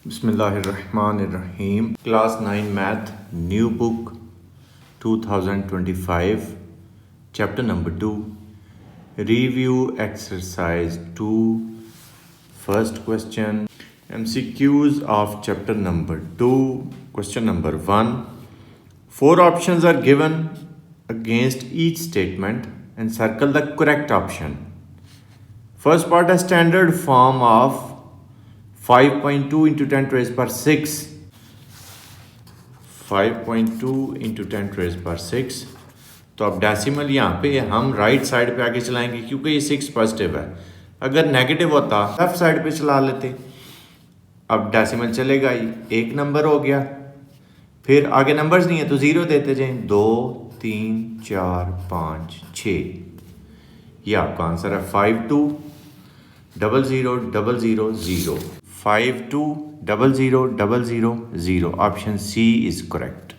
Bismillahirrahmanirrahim. Class 9 Math, New Book 2025, Chapter number 2. Review exercise 2. First question. MCQs of chapter number 2. Question number 1. 4 options are given against each statement and circle the correct option. First part, a standard form of 5.2 into 10 raised per 6. 5.2 into 10 raised per 6. तो अब decimal यहाँ पे हम right side पे आगे चलाएंगे क्योंकि ये 6 पॉजिटिव है। अगर नेगेटिव होता लेफ्ट साइड पे चला लेते। अब डेसिमल चलेगा ही, एक नंबर हो गया, फिर आगे नंबर्स नहीं है तो 0 देते जाएं। 2 3 4 5 6, ये आपका आंसर है 520000 520000। Option C is correct.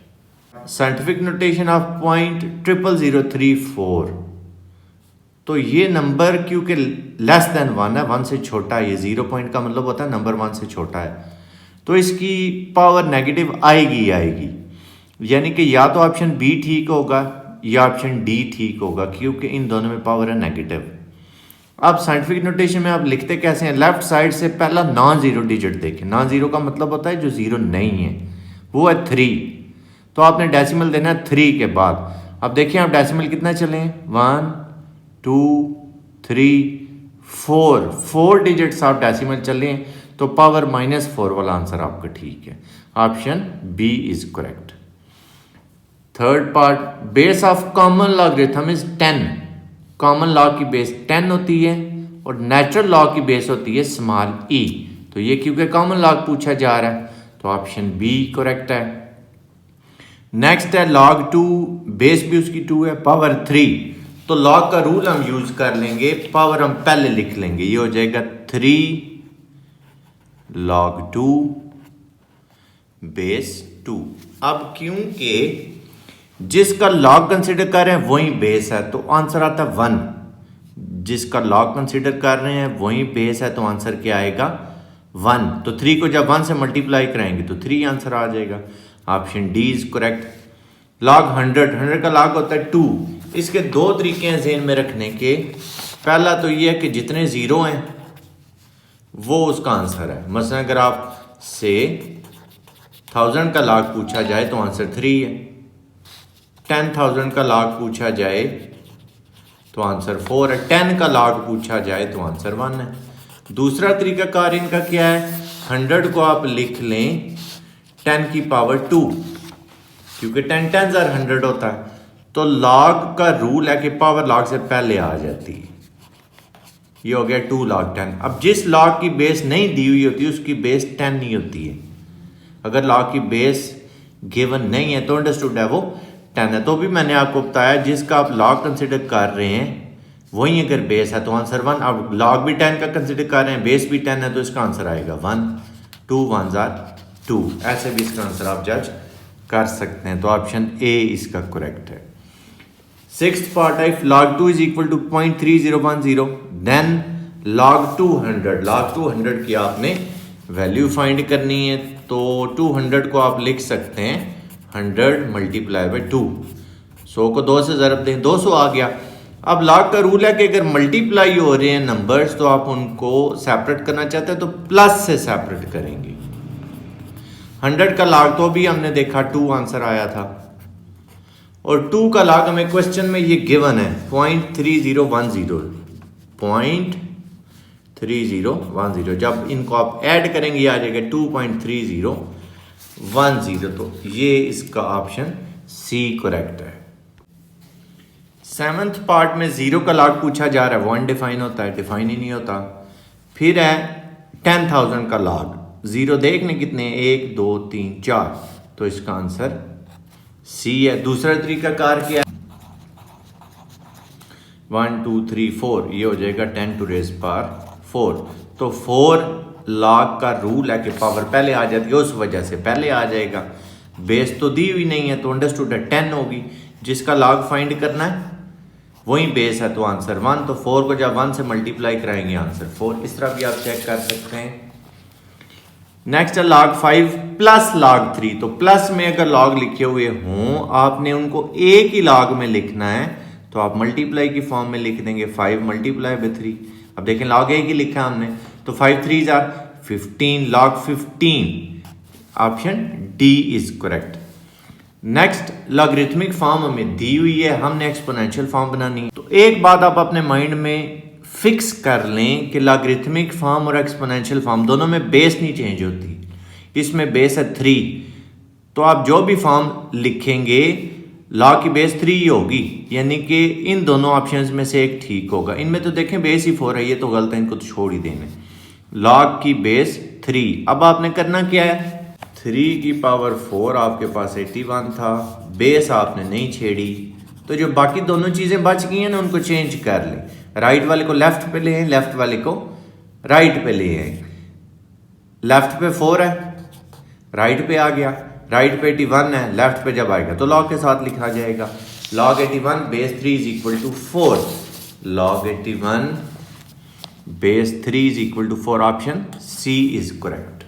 Scientific notation of point 00034। तो ये नंबर क्योंकि लेस देन 1 है, 1 से छोटा है, ये 0 पॉइंट का मतलब होता है नंबर 1 से छोटा है, तो इसकी पावर नेगेटिव आएगी। यानी कि या तो ऑप्शन बी ठीक होगा या ऑप्शन डी ठीक होगा क्योंकि इन दोनों में पावर है नेगेटिव। अब साइंटिफिक नोटेशन में आप लिखते कैसे हैं? लेफ्ट साइड से पहला नॉन जीरो डिजिट देखें। नॉन जीरो का मतलब होता है जो जीरो नहीं है, वो है 3। तो आपने डेसिमल देना है 3 के बाद। अब देखिए आप डेसिमल कितना चले हैं? 1 2 3 4 डिजिट्स आप डेसिमल चले हैं, तो पावर -4 वाला आंसर आपका ठीक है। Option B is correct. Third part, base of common logarithm is 10। Common log की बेस 10 होती है और नेचुरल लॉ की बेस होती है स्मॉल e। तो ये क्योंकि कॉमन लॉ पूछा जा रहा है तो ऑप्शन बी करेक्ट है। नेक्स्ट है log 2, बेस भी उसकी 2 है, पावर 3। तो log का रूल हम यूज कर लेंगे, पावर हम पहले लिख लेंगे, ये हो जाएगा 3 log 2 बेस 2। अब क्योंकि जिसका लॉग कंसिडर कर रहे हैं वही बेस है तो आंसर आता है 1। जिसका लॉग कंसिडर कर रहे हैं वही बेस है तो आंसर क्या आएगा? 1। तो 3 को जब 1 से मल्टीप्लाई कराएंगे तो 3 आंसर आ जाएगा। Option D is correct. Log 100 का लॉग होता है 2। इसके दो तरीके हैं ज़हन में रखने के। पहला तो ये है कि जितने ज़ीरो हैं वो उसका आंसर है। मसलन अगर आप से 1000 का लॉग पूछा जाए तो आंसर 3 है। 10,000 का लॉग पूछा जाए तो आंसर 4 है। 10 का लॉग पूछा जाए तो आंसर 1 है। दूसरा तरीका कार इनका क्या है? 100 को आप लिख लें 10 की पावर 2 क्योंकि 10 10s are 100 होता है। तो लॉग का रूल है कि पावर लॉग से पहले आ जाती है। ये हो गया 2 log 10। अब जिस लॉग की बेस नहीं दी हुई होती उसकी बेस 10 नहीं होती है। अगर लॉग की बेस गिवन नहीं है तो अंडरस्टूड है वो 10 है। तो भी मैंने आपको बताया जिसका आप लॉग कंसिडर कर रहे हैं वही अगर बेस है तो आंसर 1। अब लॉग भी 10 का कंसिडर कर रहे हैं, बेस भी 10 है तो इसका आंसर आएगा 1। 2 1s are 2। ऐसे भी इसका आंसर आप जज कर सकते हैं। तो ऑप्शन ए इसका करेक्ट है। Sixth part, if log 2 is equal to 0.3010 then log 200। log 200 की आपने वैल्यू फाइंड करनी है तो 200 को आप लिख सकते हैं 100 मल्टीप्लाई बाई 2। 100 को 2 से ज़रब दें, 200 आ गया। अब log का रूल है कि अगर मल्टीप्लाई हो रहे हैं नंबर्स तो आप उनको सेपरेट करना चाहते हैं तो प्लस से सेपरेट करेंगे। 100 का log तो भी हमने देखा 2 आंसर आया था और 2 का log हमें क्वेश्चन में ये गिवन है 0.3010। जब इनको आप ऐड करेंगे आ जाएगा 2.3010। तो ये इसका ऑप्शन सी करेक्ट है। 7th पार्ट में 0 का log पूछा जा रहा है, वो अनडिफाइन होता है, डिफाइन ही नहीं होता। फिर है 10,000 का log। 0 देखने कितने हैं? 1 2 3 4, तो इसका आंसर सी है। दूसरा तरीका कार क्या है? 1 2 3 4, ये हो जाएगा 10 to raise power 4। तो 4 log का रूल है कि पावर पहले आ जाती है, उस वजह से पहले आ जाएगा। बेस तो दी हुई नहीं है तो अंडरस्टूड है 10 होगी। जिसका log फाइंड करना है वही बेस है तो आंसर 1। तो 4 को जब 1 से मल्टीप्लाई कराएंगे आंसर 4। इस तरह भी आप चेक कर सकते हैं। नेक्स्ट है log 5 प्लस log 3। तो प्लस में अगर log लिखे हुए हों, आपने उनको एक ही log में लिखना है तो आप मल्टीप्लाई की फॉर्म में लिख देंगे 5 मल्टीप्लाई बाय 3। अब देखें log एक ही लिखा हमने, तो 5 3 jar 15 log 15। Option D is correct. Next logarithmic form हमें दी हुई है, हमने एक्सपोनेंशियल फॉर्म बनानी है। तो एक बात आप अपने माइंड में फिक्स कर लें कि लॉगरिथमिक फॉर्म और एक्सपोनेंशियल फॉर्म दोनों में बेस नहीं चेंज होती। इसमें बेस है 3, तो आप जो भी फॉर्म लिखेंगे लॉग की बेस 3 ही होगी, यानी कि इन दोनों ऑप्शंस में से एक ठीक होगा। इनमें तो देखें बेस ही 4 है, ये तो गलत है, इनको तो छोड़ ही देने। लॉग की बेस 3। अब आपने करना क्या है, 3 की पावर 4 आपके पास 81 था, बेस आपने नहीं छेड़ी, तो जो बाकी दोनों चीज़ें बच गई हैं ना उनको चेंज कर लें। राइट वाले को लेफ्ट पे ले आए, लेफ्ट वाले को राइट पे ले आए। लेफ्ट पे 4 है, राइट पे आ गया, राइट पे 81 है, लेफ्ट पे जब आएगा तो लॉग के साथ लिखा जाएगा। Log 81 base 3 is equal to 4। Log 81 base 3 is equal to 4। Option C is correct.